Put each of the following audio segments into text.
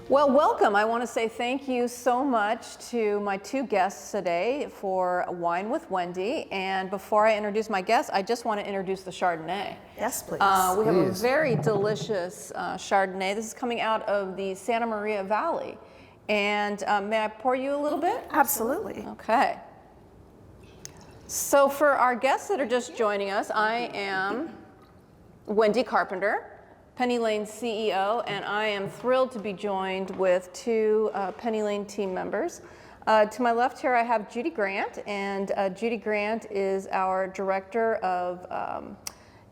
Well, welcome. I want to say thank you so much to my two guests today for Wine with Wendy. And before I introduce my guests, I just want to introduce the Chardonnay. Yes, please. We have a very delicious Chardonnay. This is coming out of the Santa Maria Valley. And may I pour you a little bit? Absolutely. Okay. So for our guests that are just joining us, I am Wendy Carpenter, Penny Lane's CEO, and I am thrilled to be joined with two Penny Lane team members. To my left here, I have Judy Grant, and Judy Grant is our Director of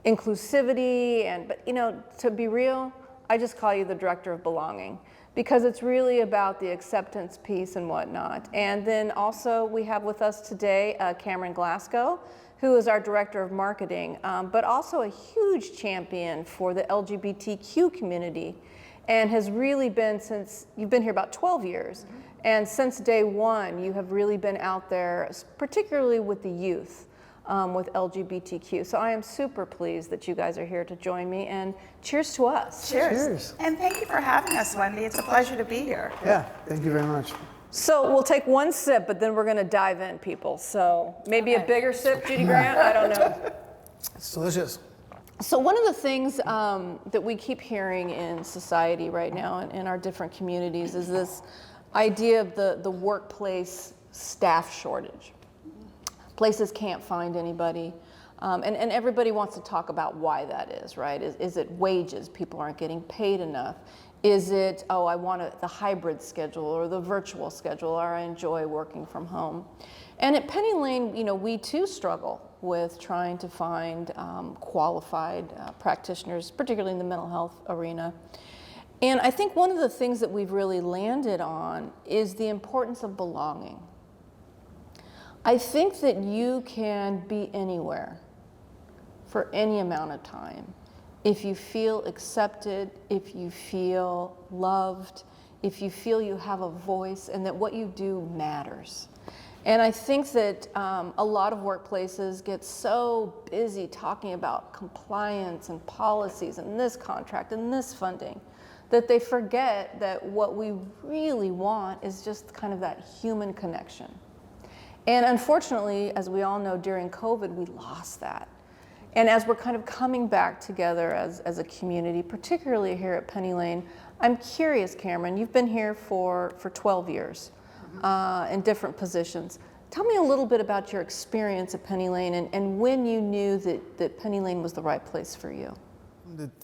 Inclusivity, but you know, to be real, I just call you the Director of Belonging, because it's really about the acceptance piece and whatnot. And then also we have with us today Cameron Glasgow, who is our Director of Marketing, but also a huge champion for the LGBTQ community, and has really been, since you've been here about 12 years, and since day one, you have really been out there, particularly with the youth, with LGBTQ. So I am super pleased that you guys are here to join me, and cheers to us. Cheers. And thank you for having us, Wendy. It's a pleasure to be here. Yeah, thank you very much. So we'll take one sip, but then we're going to dive in, people. So maybe a bigger sip, Judy Grant? I don't know. It's delicious. So one of the things that we keep hearing in society right now and in our different communities is this idea of the workplace staff shortage. Places can't find anybody. And everybody wants to talk about why that is, right? Is it wages? People aren't getting paid enough. Is it, oh, I want the hybrid schedule or the virtual schedule, or I enjoy working from home? And at Penny Lane, you know, we too struggle with trying to find qualified practitioners, particularly in the mental health arena. And I think one of the things that we've really landed on is the importance of belonging. I think that you can be anywhere for any amount of time if you feel accepted, if you feel loved, if you feel you have a voice and that what you do matters. And I think that a lot of workplaces get so busy talking about compliance and policies and this contract and this funding that they forget that what we really want is just kind of that human connection. And unfortunately, as we all know, during COVID, we lost that. And as we're kind of coming back together as a community, particularly here at Penny Lane, I'm curious, Cameron, you've been here for 12 years in different positions. Tell me a little bit about your experience at Penny Lane and when you knew that Penny Lane was the right place for you.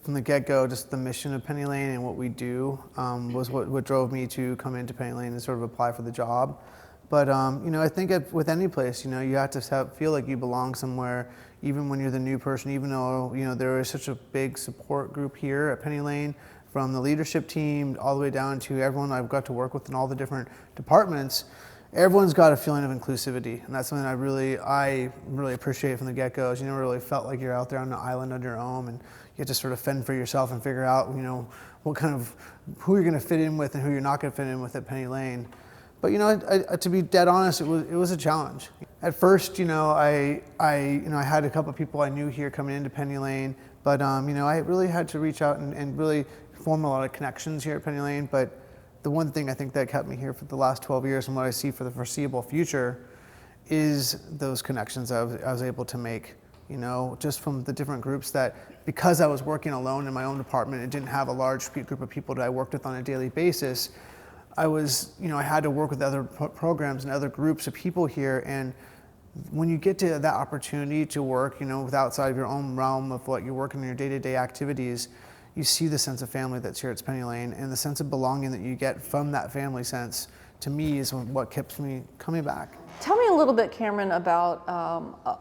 From the get-go, just the mission of Penny Lane and what we do was what drove me to come into Penny Lane and sort of apply for the job. But you know, I think with any place, you know, you have to feel like you belong somewhere, even when you're the new person. Even though, you know, there is such a big support group here at Penny Lane, from the leadership team all the way down to everyone I've got to work with in all the different departments. Everyone's got a feeling of inclusivity, and that's something I really appreciate from the get-go. Is you never really felt like you're out there on the island on your own, and you have to sort of fend for yourself and figure out, you know, who you're going to fit in with and who you're not going to fit in with at Penny Lane. But you know, to be dead honest, it was a challenge. At first, you know, I had a couple of people I knew here coming into Penny Lane, but you know, I really had to reach out and really form a lot of connections here at Penny Lane. But the one thing I think that kept me here for the last 12 years and what I see for the foreseeable future is those connections I was able to make. You know, just from the different groups that, because I was working alone in my own department and didn't have a large group of people that I worked with on a daily basis, I had to work with other programs and other groups of people here, and when you get to that opportunity to work, you know, with outside of your own realm of what you're working in your day-to-day activities, you see the sense of family that's here at Penny Lane, and the sense of belonging that you get from that family sense, to me, is what keeps me coming back. Tell me a little bit, Cameron, about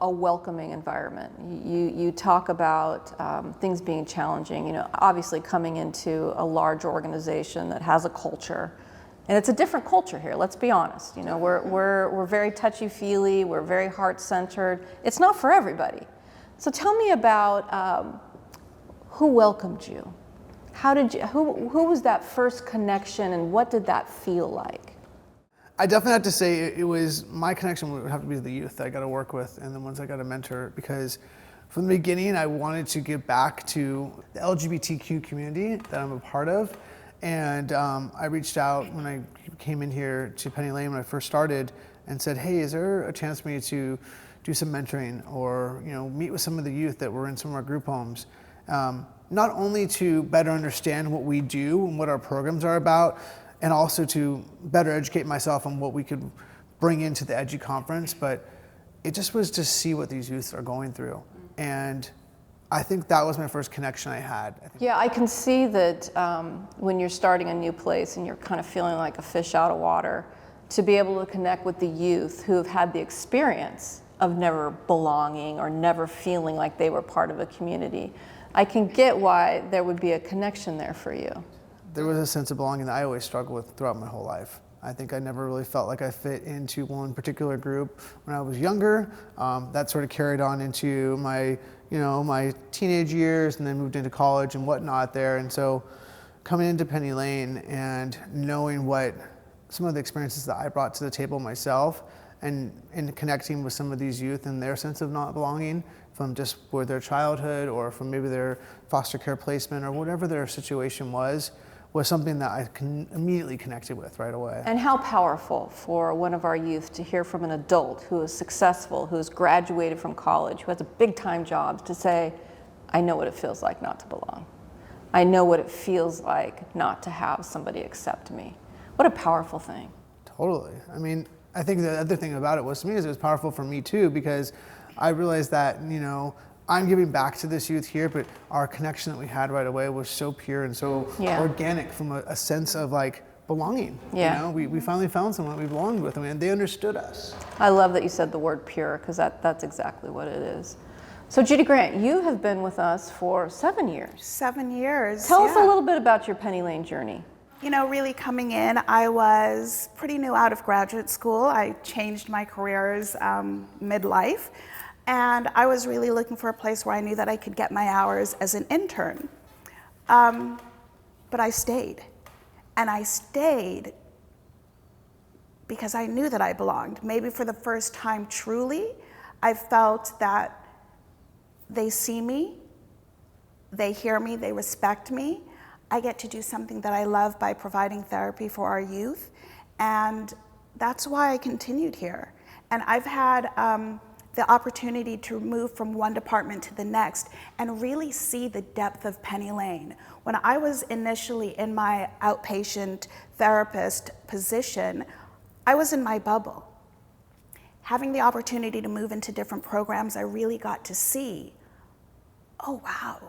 a welcoming environment. You talk about things being challenging, you know, obviously coming into a large organization that has a culture. And it's a different culture here, let's be honest. You know, we're very touchy-feely, we're very heart-centered. It's not for everybody. So tell me about who welcomed you? Who was that first connection, and what did that feel like? I definitely have to say it was, my connection would have to be the youth that I got to work with and the ones I got to mentor, because from the beginning I wanted to give back to the LGBTQ community that I'm a part of. And I reached out when I came in here to Penny Lane when I first started and said, hey, is there a chance for me to do some mentoring or meet with some of the youth that were in some of our group homes? Not only to better understand what we do and what our programs are about, and also to better educate myself on what we could bring into the Edgy Conference, but it just was to see what these youths are going through. And I think that was my first connection I had. Yeah, I can see that when you're starting a new place and you're kind of feeling like a fish out of water, to be able to connect with the youth who have had the experience of never belonging or never feeling like they were part of a community. I can get why there would be a connection there for you. There was a sense of belonging that I always struggled with throughout my whole life. I think I never really felt like I fit into one particular group when I was younger. That sort of carried on into my, my teenage years, and then moved into college and whatnot there. And so coming into Penny Lane and knowing what some of the experiences that I brought to the table myself, and connecting with some of these youth and their sense of not belonging from just with their childhood or from maybe their foster care placement or whatever their situation was something that I immediately connected with right away. And how powerful for one of our youth to hear from an adult who is successful, who has graduated from college, who has a big time job, to say, I know what it feels like not to belong. I know what it feels like not to have somebody accept me. What a powerful thing. Totally. I mean, I think the other thing about it was, to me, is it was powerful for me too, because I realized that, I'm giving back to this youth here, but our connection that we had right away was so pure and so organic from a sense of like belonging. Yeah. We finally found someone we belonged with, and they understood us. I love that you said the word pure, because that's exactly what it is. So Judy Grant, you have been with us for 7 years. 7 years. Tell us a little bit about your Penny Lane journey. Really coming in, I was pretty new out of graduate school. I changed my careers midlife, and I was really looking for a place where I knew that I could get my hours as an intern. But I stayed, and I stayed because I knew that I belonged. Maybe for the first time truly, I felt that they see me, they hear me, they respect me. I get to do something that I love by providing therapy for our youth, and that's why I continued here. And I've had the opportunity to move from one department to the next and really see the depth of Penny Lane. When I was initially in my outpatient therapist position, I was in my bubble. Having the opportunity to move into different programs, I really got to see, oh wow,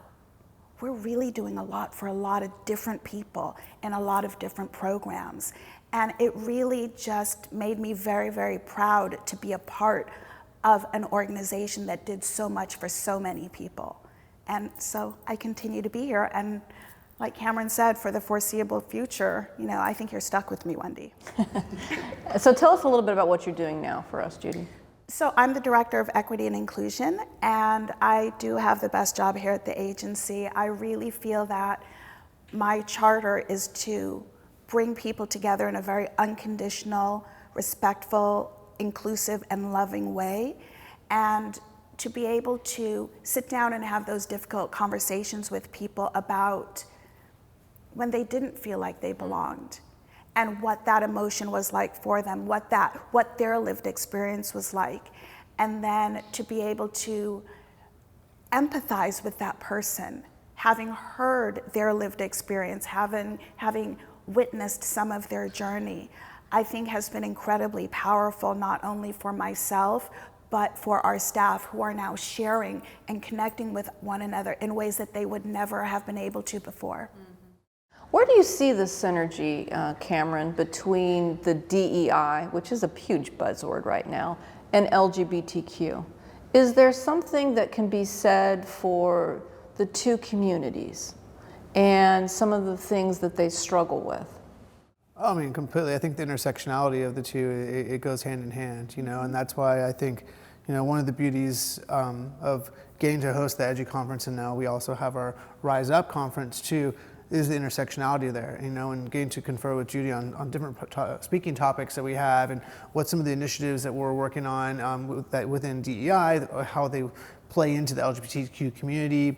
we're really doing a lot for a lot of different people in a lot of different programs. And it really just made me very, very proud to be a part of an organization that did so much for so many people. And so I continue to be here. And like Cameron said, for the foreseeable future, I think you're stuck with me, Wendy. So tell us a little bit about what you're doing now for us, Judy. So I'm the Director of Equity and Inclusion, and I do have the best job here at the agency. I really feel that my charter is to bring people together in a very unconditional, respectful, inclusive, and loving way, and to be able to sit down and have those difficult conversations with people about when they didn't feel like they belonged, and what that emotion was like for them, what their lived experience was like, and then to be able to empathize with that person, having heard their lived experience, having witnessed some of their journey, I think has been incredibly powerful, not only for myself, but for our staff who are now sharing and connecting with one another in ways that they would never have been able to before. Where do you see the synergy, Cameron, between the DEI, which is a huge buzzword right now, and LGBTQ? Is there something that can be said for the two communities and some of the things that they struggle with? I mean, completely. I think the intersectionality of the two, it goes hand in hand, and that's why I think, one of the beauties of getting to host the Edgy Conference, and now we also have our Rise Up conference too, is the intersectionality there, and getting to confer with Judy on different speaking topics that we have, and what some of the initiatives that we're working on that within DEI, how they play into the LGBTQ community,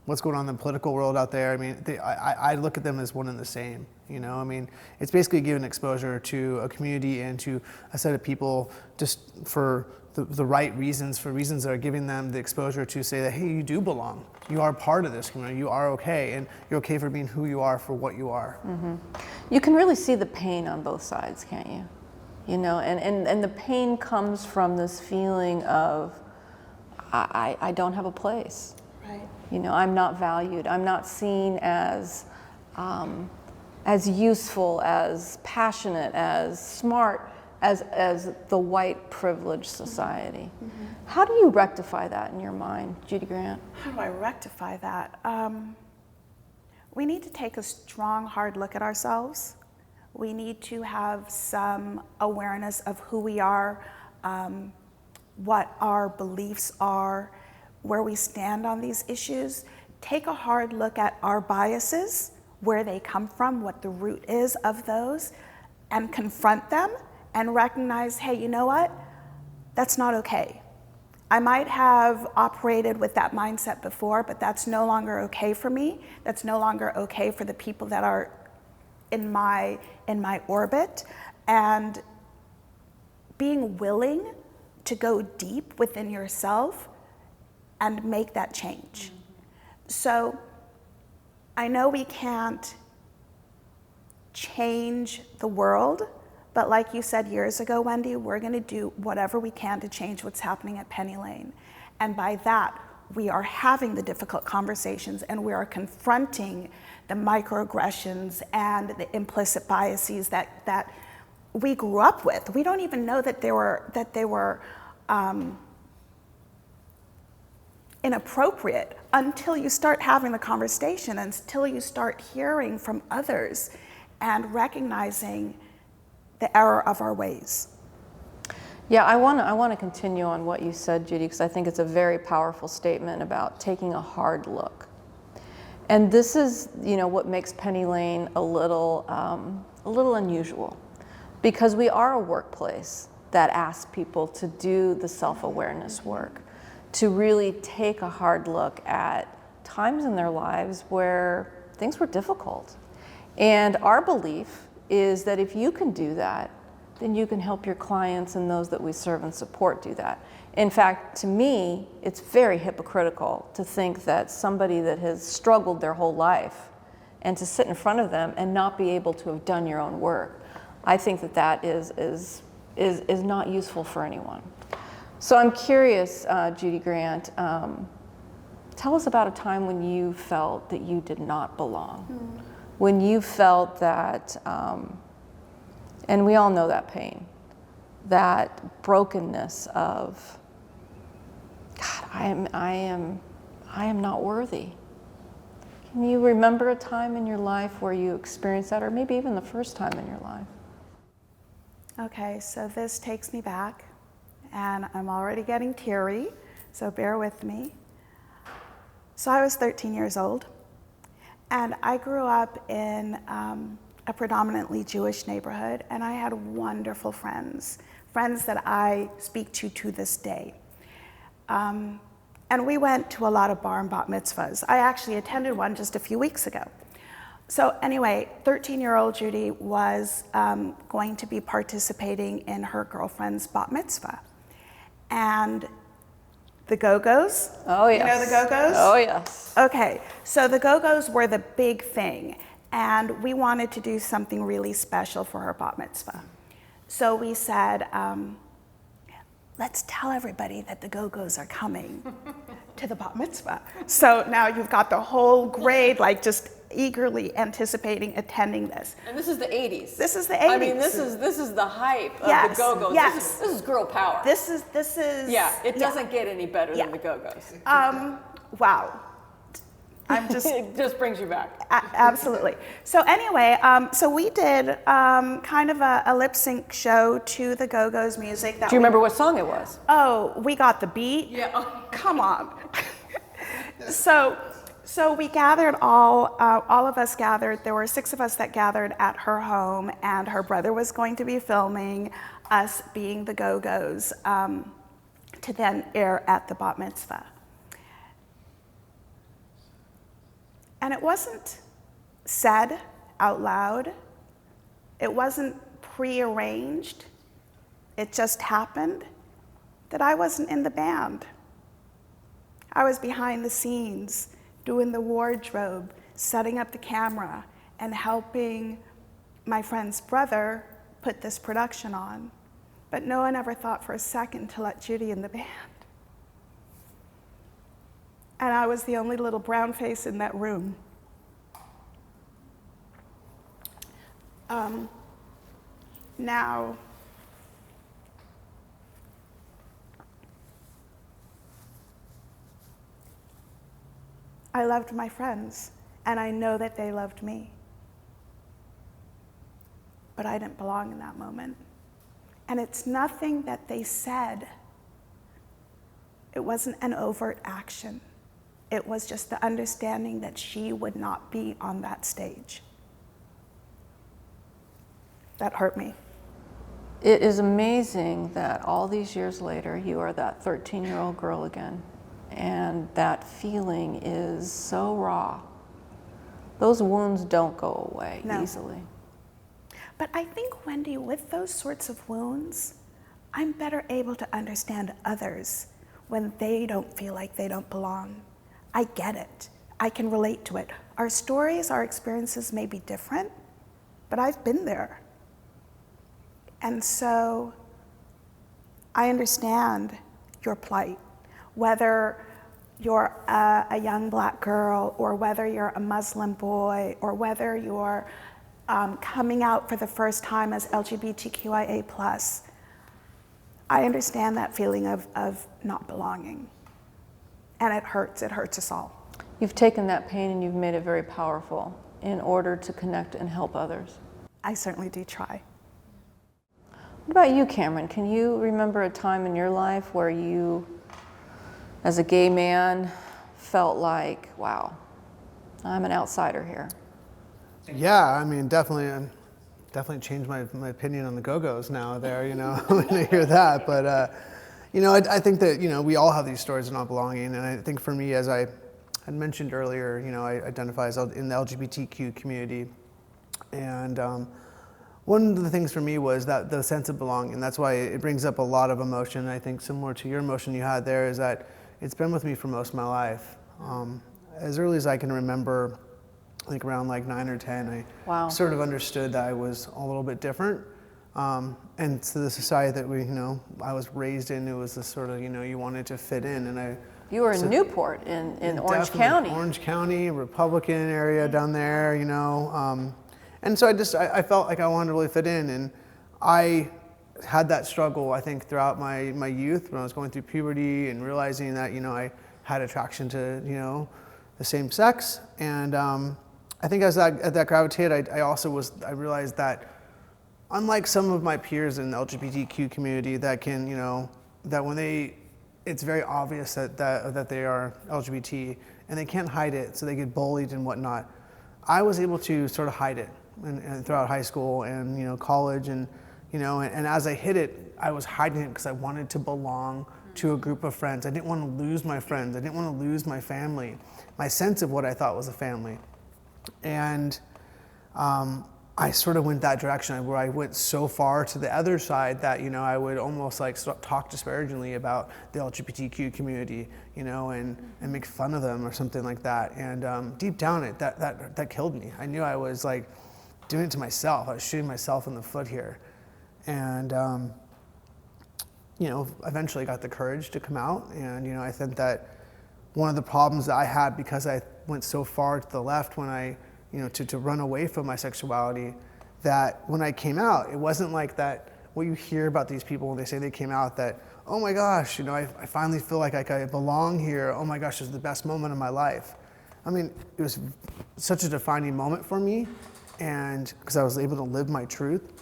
what's going on in the political world out there. I mean, I look at them as one and the same. You know, I mean, it's basically giving exposure to a community and to a set of people just for the right reasons, for reasons that are giving them the exposure to say that, hey, you do belong. You are part of this community. You are okay, and you're okay for being who you are, for what you are. Mm-hmm. You can really see the pain on both sides, can't you? You know, and the pain comes from this feeling of, I don't have a place. Right. You know, I'm not valued. I'm not seen as useful, as passionate, as smart as the white privileged society. Mm-hmm. How do you rectify that in your mind, Judy Grant? How do I rectify that? We need to take a strong, hard look at ourselves. We need to have some awareness of who we are, what our beliefs are, where we stand on these issues. Take a hard look at our biases, where they come from, what the root is of those, and confront them and recognize, hey, you know what? That's not okay. I might have operated with that mindset before, but that's no longer okay for me. That's no longer okay for the people that are in my orbit. And being willing to go deep within yourself and make that change. So I know we can't change the world, but like you said years ago, Wendy, we're going to do whatever we can to change what's happening at Penny Lane. And by that, we are having the difficult conversations and we are confronting the microaggressions and the implicit biases that we grew up with. We don't even know that they were inappropriate until you start having the conversation, until you start hearing from others and recognizing the error of our ways. Yeah, I want to continue on what you said, Judy, because I think it's a very powerful statement about taking a hard look. And this is, you know, what makes Penny Lane a little unusual, because we are a workplace that asks people to do the self-awareness work, to really take a hard look at times in their lives where things were difficult. And our belief is that if you can do that, then you can help your clients and those that we serve and support do that. In fact, to me, it's very hypocritical to think that somebody that has struggled their whole life and to sit in front of them and not be able to have done your own work. I think that that is not useful for anyone. So I'm curious, Judy Grant, tell us about a time when you felt that you did not belong. Mm. When you felt that, and we all know that pain, that brokenness of, God, I am not worthy. Can you remember a time in your life where you experienced that, or maybe even the first time in your life? Okay, so this takes me back, and I'm already getting teary, so bear with me. So I was 13 years old. And I grew up in a predominantly Jewish neighborhood, and I had wonderful friends that I speak to this day. And we went to a lot of bar and bat mitzvahs. I actually attended one just a few weeks ago. So anyway, 13-year-old Judy was going to be participating in her girlfriend's bat mitzvah. And the Go-Go's? Oh, yes. You know the Go-Go's? Oh, yes. Okay, so the Go-Go's were the big thing, and we wanted to do something really special for her bat mitzvah. So we said, let's tell everybody that the Go-Go's are coming to the bat mitzvah. So now you've got the whole grade, like, just eagerly anticipating attending this. And this is the 80s. This is the 80s. I mean, this is the hype of Yes, the Go-Go's. yes. This is girl power. This is Yeah, it doesn't get any better than the Go-Go's. Wow. I'm just It just brings you back. Absolutely. So anyway, so we did kind of a lip sync show to the Go-Go's music. Do you remember what song it was? Oh, we got the beat. Yeah. Come on. So we gathered all of us gathered. There were 6 of us that gathered at her home, and her brother was going to be filming us being the Go-Go's to then air at the bat mitzvah. And it wasn't said out loud. It wasn't prearranged. It just happened that I wasn't in the band. I was behind the scenes, doing the wardrobe, setting up the camera, and helping my friend's brother put this production on. But no one ever thought for a second to let Judy in the band. And I was the only little brown face in that room. Now, I loved my friends, and I know that they loved me. But I didn't belong in that moment. And it's nothing that they said. It wasn't an overt action. It was just the understanding that she would not be on that stage. That hurt me. It is amazing that all these years later, you are that 13-year-old girl again. And that feeling is so raw. Those wounds don't go away easily. But I think, Wendy, with those sorts of wounds, I'm better able to understand others when they don't feel like they don't belong. I get it. I can relate to it. Our stories, our experiences may be different, but I've been there. And so I understand your plight, whether you're a young Black girl, or whether you're a Muslim boy, or whether you're coming out for the first time as LGBTQIA+. I understand that feeling of not belonging. And it hurts us all. You've taken that pain and you've made it very powerful in order to connect and help others. I certainly do try. What about you, Cameron? Can you remember a time in your life where you, as a gay man, felt like, wow, I'm an outsider here? Yeah, I mean, definitely changed my opinion on the Go-Go's now there, when I hear that. But, I think that, we all have these stories of not belonging. And I think for me, as I had mentioned earlier, I identify as in the LGBTQ community. And one of the things for me was that the sense of belonging. That's why it brings up a lot of emotion. I think similar to your emotion you had there is that it's been with me for most of my life. As early as I can remember, I think around like 9 or 10, I sort of understood that I was a little bit different. And to the society that I was raised in, it was this sort of, you wanted to fit in. And you were in Newport in Orange County. Orange County, Republican area down there, and so I felt like I wanted to really fit in. And I had that struggle, I think, throughout my youth when I was going through puberty and realizing that, I had attraction to, the same sex. And I think as that gravitated, I realized that unlike some of my peers in the LGBTQ community that can, that when it's very obvious that they are LGBT and they can't hide it, so they get bullied and whatnot. I was able to sort of hide it and throughout high school and, college and as I hid it, I was hiding it because I wanted to belong to a group of friends. I didn't want to lose my friends. I didn't want to lose my family, my sense of what I thought was a family. And I sort of went that direction where I went so far to the other side that, I would almost like talk disparagingly about the LGBTQ community, and make fun of them or something like that. And deep down that killed me. I knew I was like doing it to myself. I was shooting myself in the foot here. And, eventually got the courage to come out. And, I think that one of the problems that I had because I went so far to the left when I, to run away from my sexuality, that when I came out, it wasn't like that, what you hear about these people when they say they came out, that, oh my gosh, I finally feel like I belong here. Oh my gosh, this is the best moment of my life. I mean, it was such a defining moment for me. And because I was able to live my truth,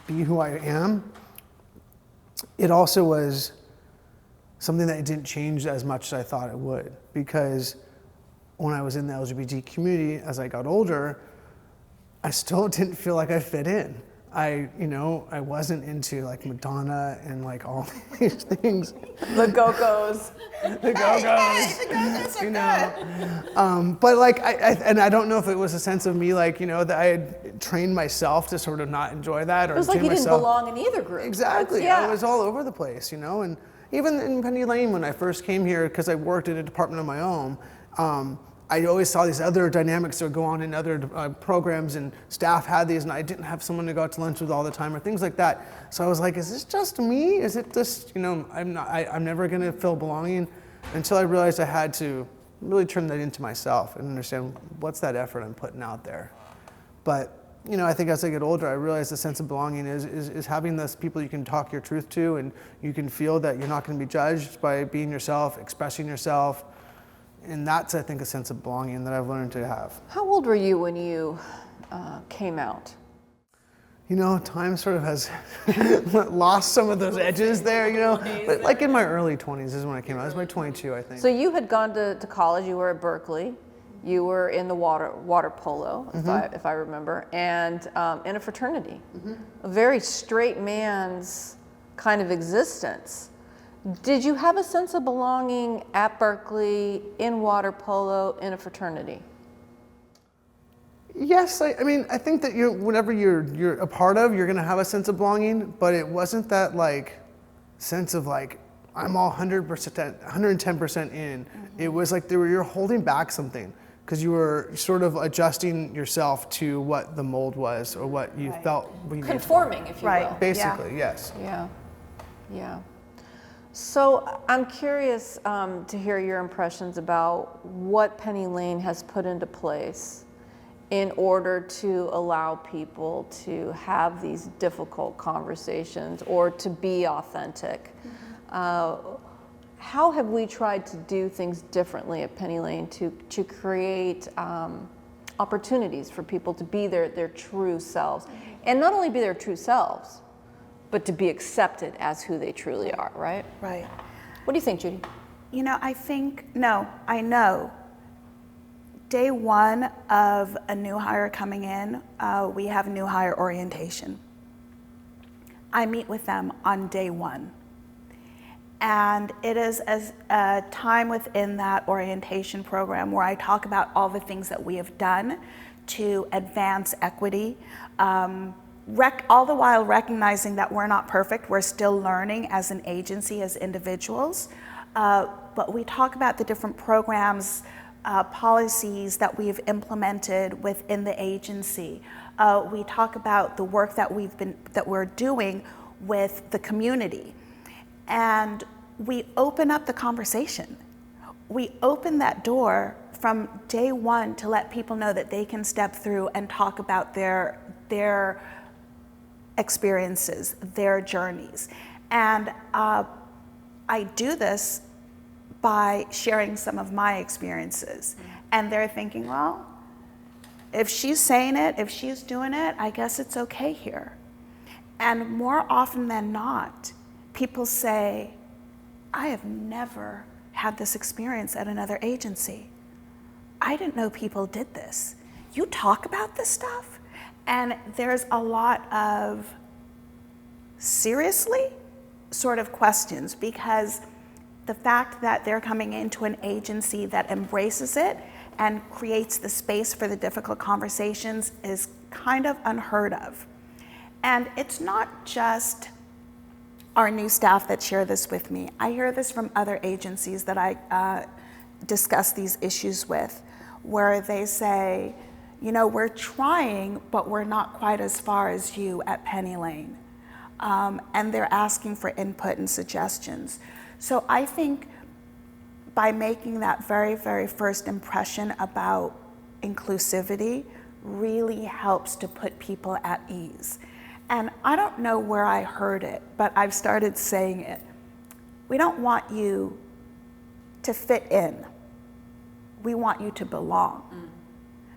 be who I am. It also was something that didn't change as much as I thought it would, because when I was in the LGBT community, as I got older, I still didn't feel like I fit in. I wasn't into like Madonna and like all these things. The Go-Go's. The Go-Go's, you know. But like, I don't know if it was a sense of me, like, that I had trained myself to sort of not enjoy that, or It was like train you didn't myself. belong in either group. Exactly. Yeah. I was all over the place, and even in Penny Lane when I first came here, because I worked in a department of my own, I always saw these other dynamics that would go on in other programs, and staff had these, and I didn't have someone to go out to lunch with all the time, or things like that. So I was like, is this just me? Is it just, I'm never going to feel belonging, until I realized I had to really turn that into myself and understand what's that effort I'm putting out there. But I think as I get older, I realize the sense of belonging is having those people you can talk your truth to, and you can feel that you're not going to be judged by being yourself, expressing yourself. And that's, I think, a sense of belonging that I've learned to have. How old were you when you came out? Time sort of has lost some of those edges there, But like in my early 20s is when I came out. I was my 22, I think. So you had gone to college, you were at Berkeley, you were in the water polo, if I remember, and in a fraternity. A very straight man's kind of existence. Did you have a sense of belonging at Berkeley, in water polo, in a fraternity? Yes, I think that whenever you're a part of, you're gonna have a sense of belonging, but it wasn't that like sense of like, I'm all 100%, 110% in. It was like you're holding back something, because you were sort of adjusting yourself to what the mold was, or what you felt. Conforming, if you will. Basically, yes. Yeah. So I'm curious to hear your impressions about what Penny Lane has put into place in order to allow people to have these difficult conversations or to be authentic. How have we tried to do things differently at Penny Lane to create opportunities for people to be their true selves, and not only be their true selves, but to be accepted as who they truly are, right? Right. What do you think, Judy? I know. Day one of a new hire coming in, we have new hire orientation. I meet with them on day one. And it is a time within that orientation program where I talk about all the things that we have done to advance equity, all the while recognizing that we're not perfect, we're still learning as an agency, as individuals. But we talk about the different programs, policies that we've implemented within the agency. We talk about the work that we're doing with the community. And we open up the conversation. We open that door from day one to let people know that they can step through and talk about their experiences, their journeys. And I do this by sharing some of my experiences. And they're thinking, well, if she's saying it, if she's doing it, I guess it's okay here. And more often than not, people say, I have never had this experience at another agency. I didn't know people did this. You talk about this stuff? And there's a lot of seriously sort of questions, because the fact that they're coming into an agency that embraces it and creates the space for the difficult conversations is kind of unheard of. And it's not just our new staff that share this with me. I hear this from other agencies that I discuss these issues with, where they say, we're trying, but we're not quite as far as you at Penny Lane. And they're asking for input and suggestions. So I think by making that very, very first impression about inclusivity really helps to put people at ease. And I don't know where I heard it, but I've started saying it. We don't want you to fit in. We want you to belong.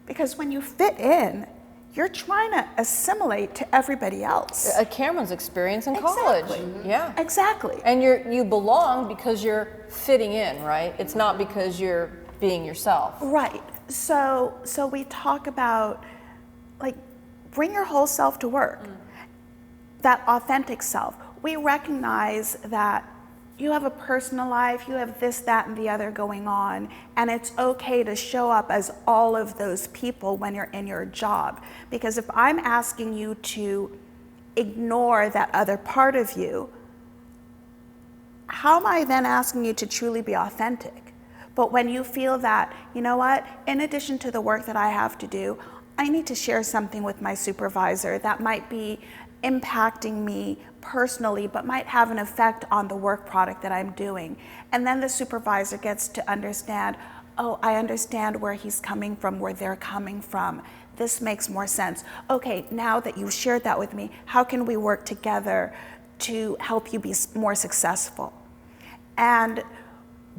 Because when you fit in, you're trying to assimilate to everybody else. Cameron's experience in college. Exactly. Yeah. Exactly. And you belong because you're fitting in, right? It's not because you're being yourself. Right. So we talk about, like, bring your whole self to work. that authentic self. We recognize that you have a personal life, you have this, that, and the other going on, and it's okay to show up as all of those people when you're in your job. Because if I'm asking you to ignore that other part of you, how am I then asking you to truly be authentic? But when you feel that, you know what, in addition to the work that I have to do, I need to share something with my supervisor that might be impacting me personally, but might have an effect on the work product that I'm doing. And then the supervisor gets to understand, oh, I understand where he's coming from, where they're coming from. This makes more sense. Okay, now that you've shared that with me, how can we work together to help you be more successful? And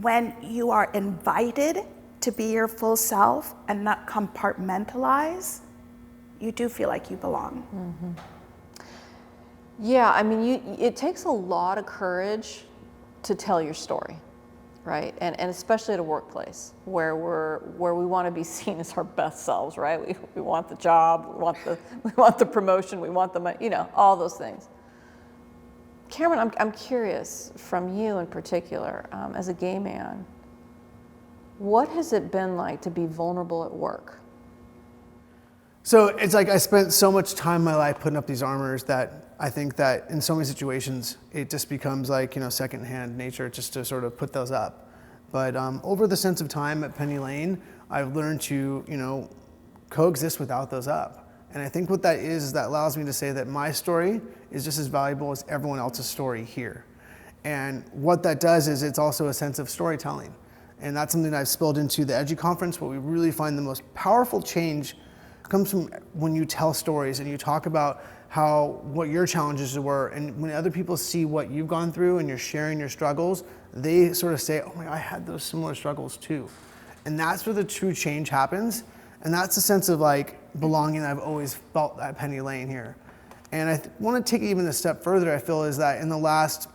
when you are invited to be your full self and not compartmentalize, you do feel like you belong. Mm-hmm. Yeah, I mean, it takes a lot of courage to tell your story, right? And especially at a workplace where we want to be seen as our best selves, right? We want the job, we want the promotion, we want the money, you know, all those things. Cameron, I'm curious from you in particular, as a gay man, what has it been like to be vulnerable at work? So it's like I spent so much time in my life putting up these armors that I think that in so many situations, it just becomes like, you know, secondhand nature just to sort of put those up. But over the sense of time at Penny Lane, I've learned to, you know, coexist without those up. And I think what that is that allows me to say that my story is just as valuable as everyone else's story here. And what that does is it's also a sense of storytelling. And that's something that I've spilled into the Edgy Conference, where we really find the most powerful change comes from when you tell stories and you talk about what your challenges were, and when other people see what you've gone through and you're sharing your struggles, they sort of say, oh my God, I had those similar struggles too. And that's where the true change happens. And that's the sense of like belonging I've always felt at Penny Lane here. And I want to take it even a step further, I feel, is that in the last,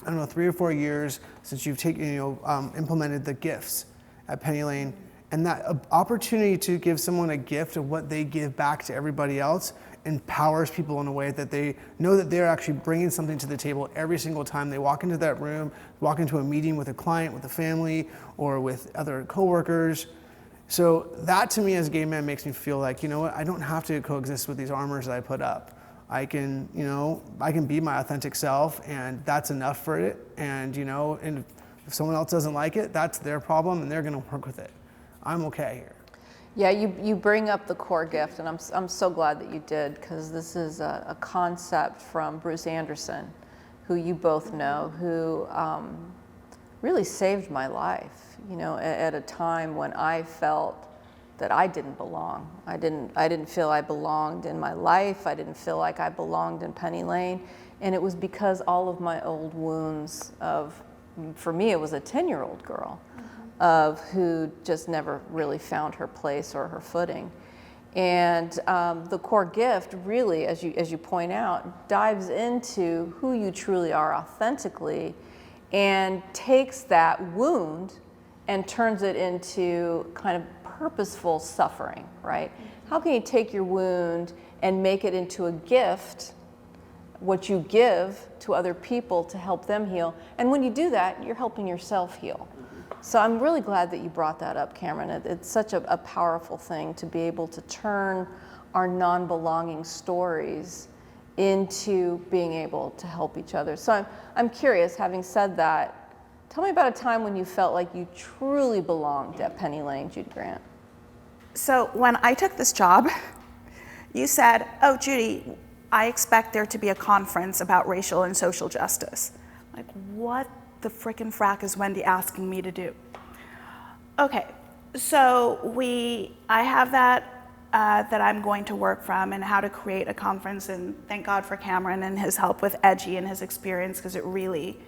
3 or 4 years since you've implemented the gifts at Penny Lane, and that opportunity to give someone a gift of what they give back to everybody else empowers people in a way that they know that they're actually bringing something to the table every single time they walk into that room, walk into a meeting with a client, with a family, or with other coworkers. So that to me as a gay man makes me feel like, you know what, I don't have to coexist with these armors that I put up. I can be my authentic self, and that's enough for it. And, and if someone else doesn't like it, that's their problem and they're gonna work with it. I'm okay here. Yeah, you bring up the core gift, and I'm so glad that you did, because this is a concept from Bruce Anderson, who you both know, who really saved my life. At a time when I felt that I didn't belong. I didn't feel I belonged in my life. I didn't feel like I belonged in Penny Lane, and it was because all of my old wounds for me, it was a 10-year-old girl. Of who just never really found her place or her footing. And the core gift really, as you point out, dives into who you truly are authentically and takes that wound and turns it into kind of purposeful suffering, right? How can you take your wound and make it into a gift, what you give to other people to help them heal? And when you do that, you're helping yourself heal. So I'm really glad that you brought that up, Cameron. It's such a powerful thing to be able to turn our non-belonging stories into being able to help each other. So I'm curious, having said that, tell me about a time when you felt like you truly belonged at Penny Lane, Judy Grant. So when I took this job, you said, oh, Judy, I expect there to be a conference about racial and social justice. Like, what the frickin' frack is Wendy asking me to do? Okay, so I have that I'm going to work from, and how to create a conference, and thank God for Cameron and his help with Edgy and his experience, because it really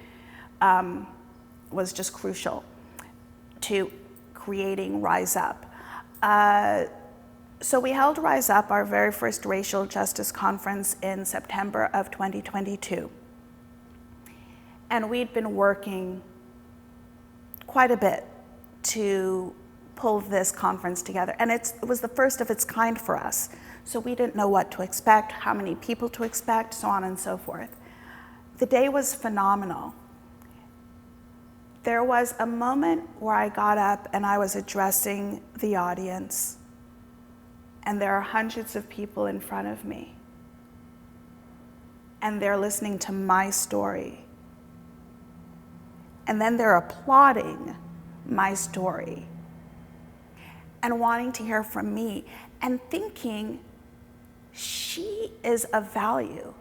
was just crucial to creating Rise Up. So we held Rise Up, our very first racial justice conference, in September of 2022. And we'd been working quite a bit to pull this conference together. And it was the first of its kind for us. So we didn't know what to expect, how many people to expect, so on and so forth. The day was phenomenal. There was a moment where I got up and I was addressing the audience, and there are hundreds of people in front of me, and they're listening to my story. And then they're applauding my story and wanting to hear from me and thinking, she is of value.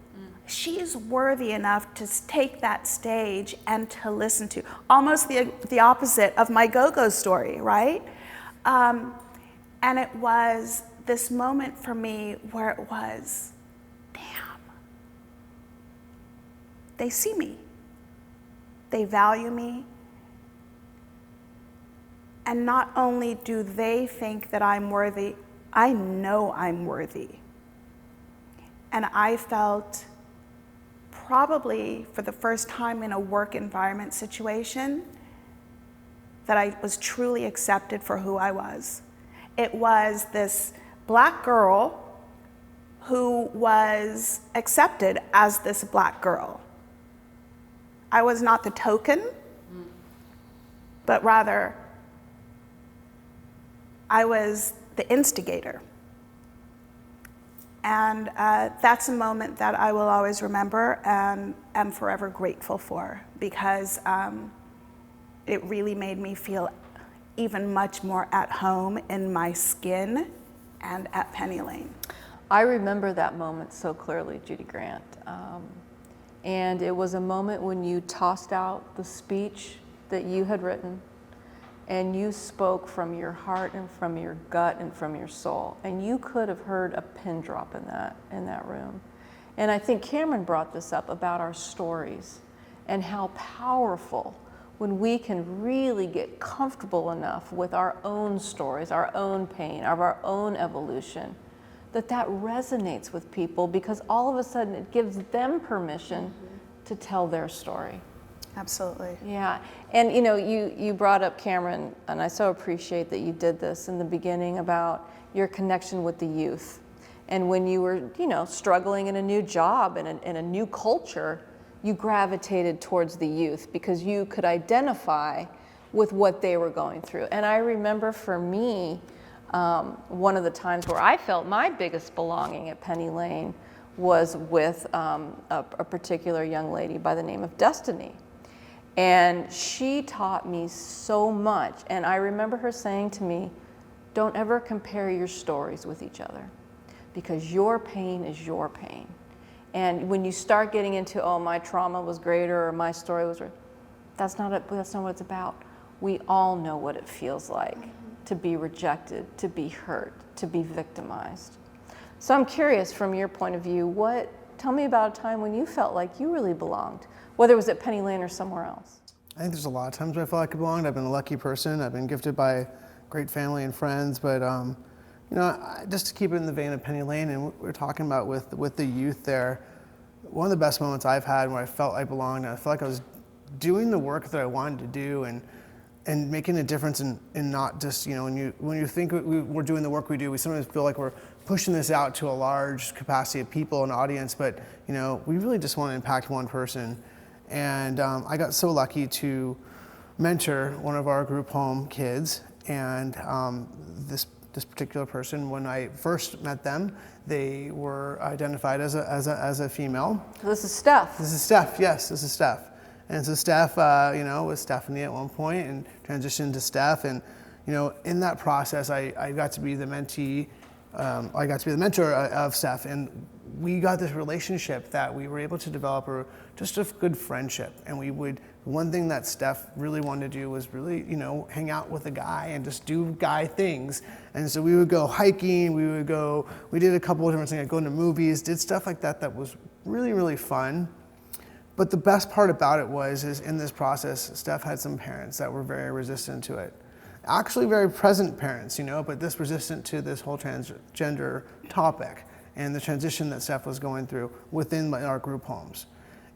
She is worthy enough to take that stage and to listen to. Almost the opposite of my go-go story, right? And it was this moment for me where it was, damn, they see me. They value me. And not only do they think that I'm worthy, I know I'm worthy. And I felt, probably for the first time in a work environment situation, that I was truly accepted for who I was. It was this Black girl who was accepted as this Black girl. I was not the token, but rather I was the instigator. And that's a moment that I will always remember and am forever grateful for, because it really made me feel even much more at home in my skin and at Penny Lane. I remember that moment so clearly, Judy Grant. And it was a moment when you tossed out the speech that you had written, and you spoke from your heart and from your gut and from your soul. And you could have heard a pin drop in that room. And I think Cameron brought this up about our stories and how powerful when we can really get comfortable enough with our own stories, our own pain, of our own evolution, that resonates with people, because all of a sudden it gives them permission to tell their story. Absolutely. Yeah, and you know, you brought up, Cameron, and I so appreciate that you did this in the beginning about your connection with the youth. And when you were, you know, struggling in a new job and in a new culture, you gravitated towards the youth because you could identify with what they were going through. And I remember for me, one of the times where I felt my biggest belonging at Penny Lane was with a particular young lady by the name of Destiny. And she taught me so much. And I remember her saying to me, don't ever compare your stories with each other, because your pain is your pain. And when you start getting into, oh, my trauma was greater or my story was, that's not what it's about. We all know what it feels like to be rejected, to be hurt, to be victimized. So I'm curious, from your point of view, tell me about a time when you felt like you really belonged, whether it was at Penny Lane or somewhere else. I think there's a lot of times where I feel like I belonged. I've been a lucky person. I've been gifted by great family and friends, but you know, just to keep it in the vein of Penny Lane and what we're talking about with the youth there, one of the best moments I've had where I felt I belonged, and I felt like I was doing the work that I wanted to do and making a difference in not just, you know, when you think we're doing the work we do, we sometimes feel like we're pushing this out to a large capacity of people and audience, but, you know, we really just want to impact one person. And I got so lucky to mentor one of our group home kids, and this particular person, when I first met them, they were identified as a female. This is Steph. This is Steph, yes, this is Steph. And so Steph, you know, was Stephanie at one point and transitioned to Steph. And, you know, in that process, I got to be the mentee, I got to be the mentor of Steph. And we got this relationship that we were able to develop just a good friendship. And one thing that Steph really wanted to do was really, you know, hang out with a guy and just do guy things. And so we would go hiking, we did a couple of different things, like going to movies, did stuff like that was really, really fun. But the best part about it is in this process, Steph had some parents that were very resistant to it. Actually very present parents, you know, but this resistant to this whole transgender topic and the transition that Steph was going through within our group homes.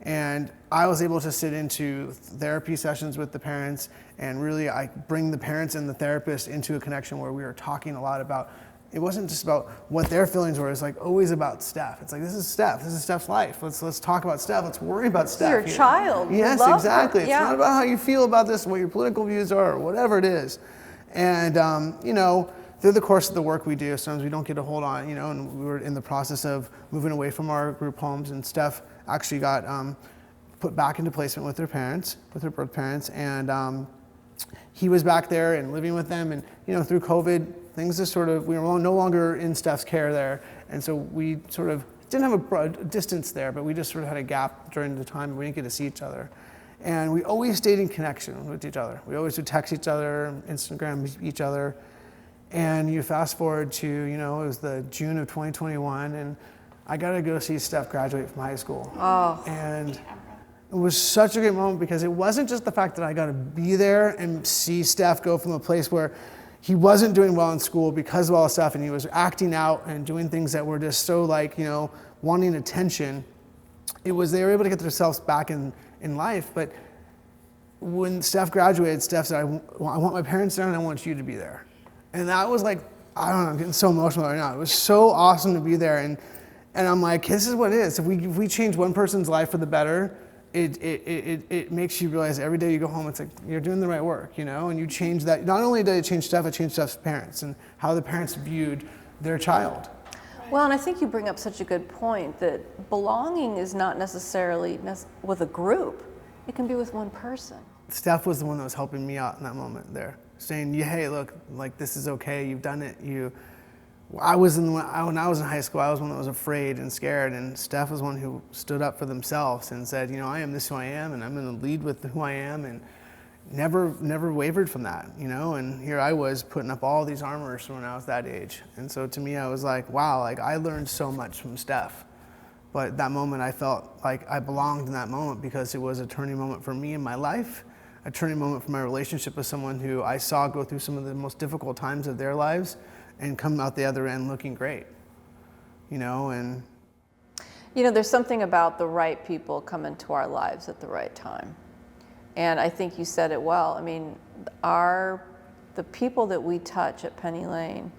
And I was able to sit into therapy sessions with the parents, and really I bring the parents and the therapist into a connection where we were talking a lot about It wasn't just about what their feelings were. It's like always about Steph. It's like, this is Steph's life. Let's talk about Steph. Let's worry about Steph. Your child. You Yes, love exactly. her. It's Yeah. not about how you feel about this, what your political views are, or whatever it is. And, through the course of the work we do, sometimes we don't get a hold on, and we were in the process of moving away from our group homes, and Steph actually got put back into placement with her birth parents, and he was back there and living with them, and through COVID, things just we were no longer in Steph's care there, and so we sort of didn't have a distance there, but we just sort of had a gap during the time we didn't get to see each other. And we always stayed in connection with each other. We always would text each other, Instagram each other. And you fast forward to, it was the June of 2021, and I got to go see Steph graduate from high school. Oh. And it was such a great moment because it wasn't just the fact that I got to be there and see Steph go from a place where he wasn't doing well in school because of all the stuff, and he was acting out and doing things that were just so wanting attention. They were able to get themselves back in life. But when Steph graduated, Steph said, I want my parents there and I want you to be there. And that was like, I don't know, I'm getting so emotional right now. It was so awesome to be there. And I'm like, this is what it is. If we change one person's life for the better, it makes you realize every day you go home, it's like, you're doing the right work, and you change that. Not only did it change Steph, it changed Steph's parents and how the parents viewed their child. Well, and I think you bring up such a good point that belonging is not necessarily with a group. It can be with one person. Steph was the one that was helping me out in that moment there, saying, hey, look, this is okay, you've done it. When I was in high school, I was one that was afraid and scared, and Steph was one who stood up for themselves and said, I am this who I am, and I'm going to lead with who I am, and never wavered from that, and here I was putting up all these armors when I was that age. And so to me, I was like, wow, I learned so much from Steph. But that moment, I felt like I belonged in that moment because it was a turning moment for me in my life, a turning moment for my relationship with someone who I saw go through some of the most difficult times of their lives and come out the other end looking great, and... there's something about the right people come into our lives at the right time. And I think you said it well. I mean, the people that we touch at Penny Lane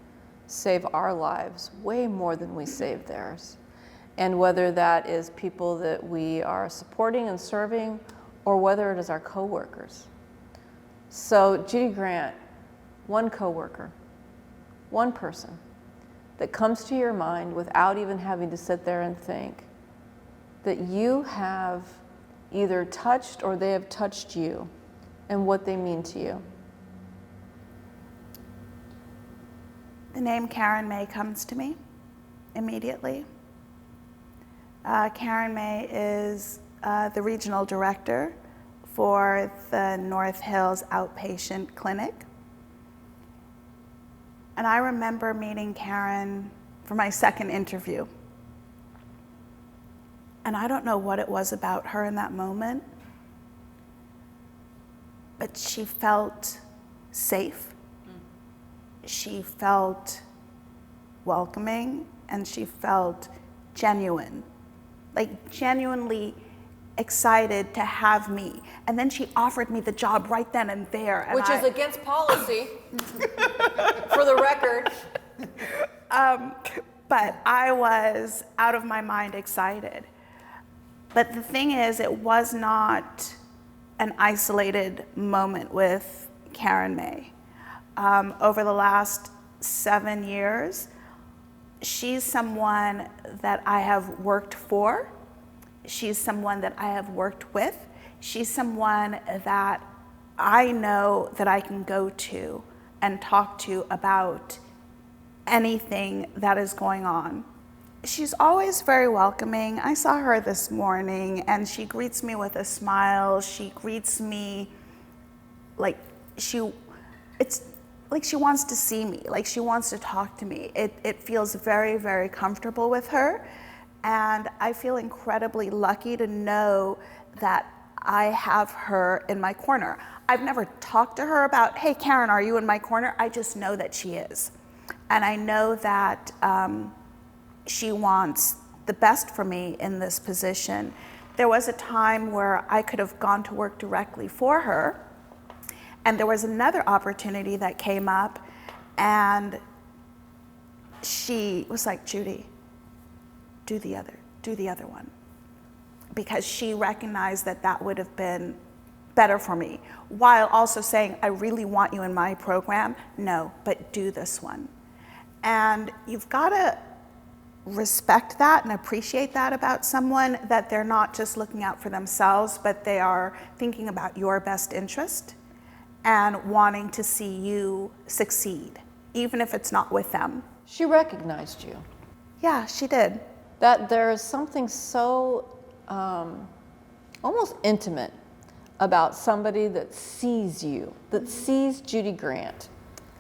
save our lives way more than we save theirs. And whether that is people that we are supporting and serving, or whether it is our coworkers. So Judy Grant, one coworker, one person that comes to your mind without even having to sit there and think that you have either touched or they have touched you and what they mean to you. The name Karen May comes to me immediately. Karen May is the regional director for the North Hills Outpatient Clinic. And I remember meeting Karen for my second interview. And I don't know what it was about her in that moment, but she felt safe. She felt welcoming, and she felt genuine, genuinely excited to have me. And then she offered me the job right then and there. And Which is against policy, for the record. But I was out of my mind excited. But the thing is, it was not an isolated moment with Karen May. Over the last 7 years, she's someone that I have worked for. She's someone that I have worked with. She's someone that I know that I can go to and talk to about anything that is going on. She's always very welcoming. I saw her this morning and she greets me with a smile. She greets me it's like she wants to see me, like she wants to talk to me. It feels very, very comfortable with her. And I feel incredibly lucky to know that I have her in my corner. I've never talked to her about, hey, Karen, are you in my corner? I just know that she is. And I know that she wants the best for me in this position. There was a time where I could have gone to work directly for her, and there was another opportunity that came up, and she was like, Judy, do the other one. Because she recognized that that would have been better for me, while also saying, I really want you in my program. No, but do this one. And you've got to respect that and appreciate that about someone, that they're not just looking out for themselves, but they are thinking about your best interest and wanting to see you succeed, even if it's not with them. She recognized you. Yeah, she did. That there is something so almost intimate about somebody that sees you, that sees Judy Grant.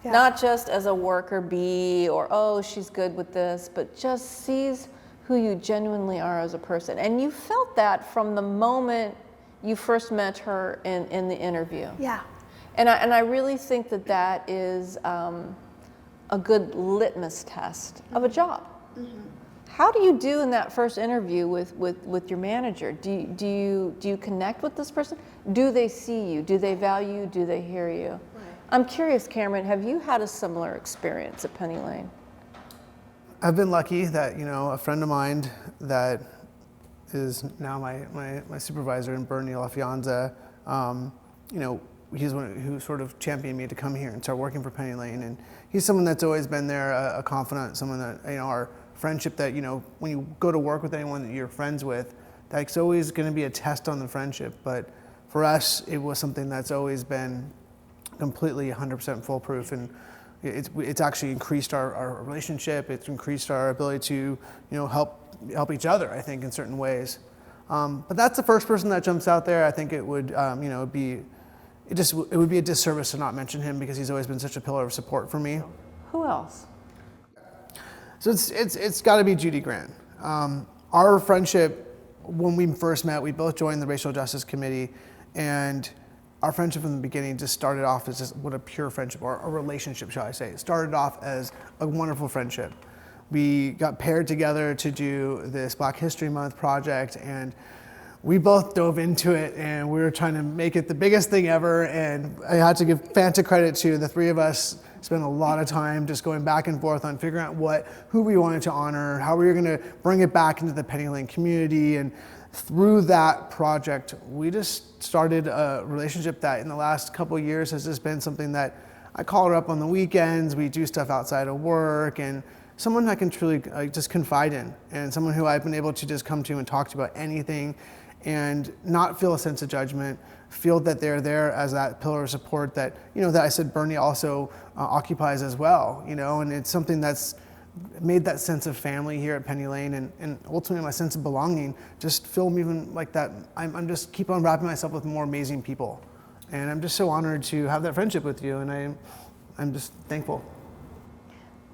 Yeah. Not just as a worker bee or, oh, she's good with this, but just sees who you genuinely are as a person. And you felt that from the moment you first met her in the interview. Yeah. And I really think that that is a good litmus test of a job. Mm-hmm. How do you do in that first interview with your manager? Do you connect with this person? Do they see you? Do they value you? Do they hear you? Right. I'm curious, Cameron, have you had a similar experience at Penny Lane? I've been lucky that, a friend of mine that is now my supervisor in Bernie LaFianza, he's one who sort of championed me to come here and start working for Penny Lane. And he's someone that's always been there, a confidant, someone that, our friendship that, when you go to work with anyone that you're friends with, that's always going to be a test on the friendship. But for us, it was something that's always been completely 100% foolproof. And it's actually increased our relationship. It's increased our ability to, help each other, I think, in certain ways. But that's the first person that jumps out there. I think it would, it would be a disservice to not mention him, because he's always been such a pillar of support for me. Who else? So it's got to be Judy Grant. Our friendship, when we first met, we both joined the Racial Justice Committee, and our friendship from the beginning just started off as just what a pure friendship, or a relationship, shall I say. It started off as a wonderful friendship. We got paired together to do this Black History Month project, and we both dove into it, and we were trying to make it the biggest thing ever. And I had to give Fanta credit to the three of us. Spent a lot of time just going back and forth on figuring out who we wanted to honor, how we were going to bring it back into the Penny Lane community. And through that project, we just started a relationship that in the last couple of years has just been something that I call her up on the weekends. We do stuff outside of work, and someone I can truly just confide in, and someone who I've been able to just come to and talk to about anything and not feel a sense of judgment, feel that they're there as that pillar of support that, that I said Bernie also occupies as well, and it's something that's made that sense of family here at Penny Lane, and ultimately my sense of belonging just feel even like that. I'm just keep on wrapping myself with more amazing people, and I'm just so honored to have that friendship with you, and I'm just thankful.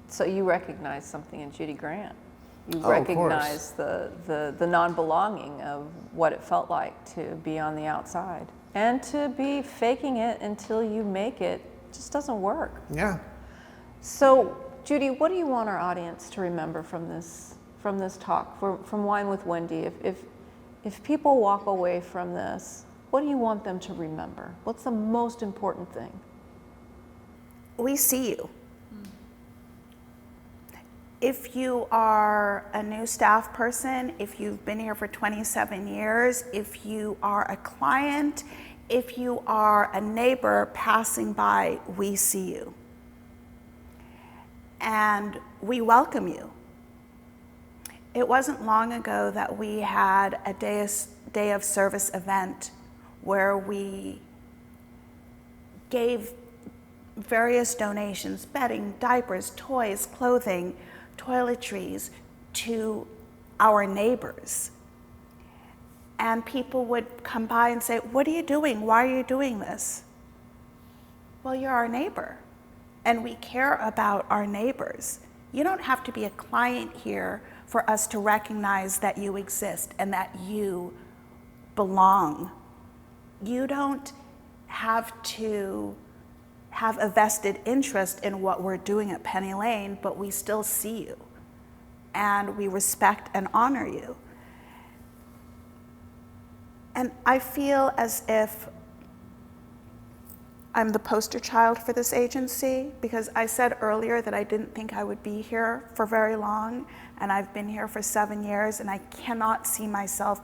So you recognize something in Judy Grant. You Oh, recognize the non-belonging of what it felt like to be on the outside. And to be faking it until you make it just doesn't work. Yeah. So, Judy, what do you want our audience to remember from this talk, from Wine with Wendy? If people walk away from this, what do you want them to remember? What's the most important thing? We see you. If you are a new staff person, if you've been here for 27 years, if you are a client, if you are a neighbor passing by, we see you. And we welcome you. It wasn't long ago that we had a day of service event where we gave various donations, bedding, diapers, toys, clothing, toiletries to our neighbors. And people would come by and say, what are you doing? Why are you doing this? Well, you're our neighbor, and we care about our neighbors. You don't have to be a client here for us to recognize that you exist and that you belong. You don't have to have a vested interest in what we're doing at Penny Lane, but we still see you, and we respect and honor you. And I feel as if I'm the poster child for this agency because I said earlier that I didn't think I would be here for very long, and I've been here for 7 years, and I cannot see myself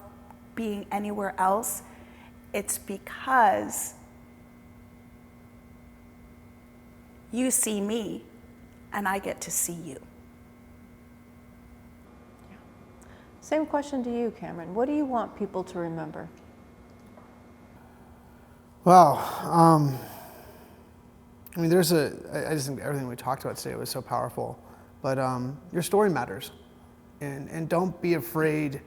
being anywhere else. It's because you see me, and I get to see you. Same question to you, Cameron. What do you want people to remember? Wow. I mean, I just think everything we talked about today was so powerful. But your story matters. And don't be afraid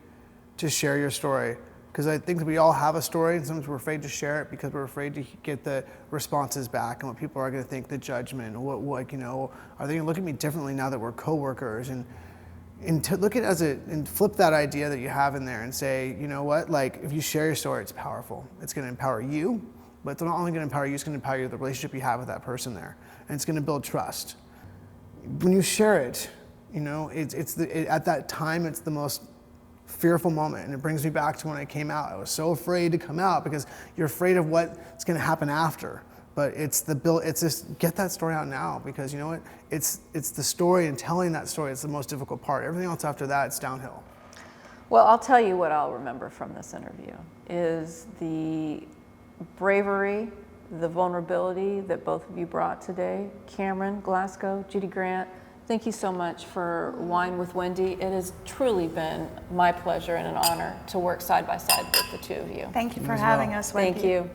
to share your story. Because I think that we all have a story, and sometimes we're afraid to share it because we're afraid to get the responses back and what people are going to think, the judgment, what are they going to look at me differently now that we're coworkers? And to look at it and flip that idea that you have in there and say, you know what, like if you share your story, it's powerful. It's going to empower you, but it's not only going to empower you, it's going to empower the relationship you have with that person there. And it's going to build trust. When you share it, at that time, it's the most fearful moment, and it brings me back to when I came out. I was so afraid to come out because you're afraid of what's going to happen after. But it's just get that story out now, because you know what? It's the story and telling that story. It's the most difficult part. Everything else after that, it's downhill. Well, I'll tell you what I'll remember from this interview is the bravery, the vulnerability that both of you brought today. Cameron, Glasgow, Judy Grant, thank you so much for Wine with Wendy. It has truly been my pleasure and an honor to work side by side with the two of you. Thank you for having us, Wendy. Thank you.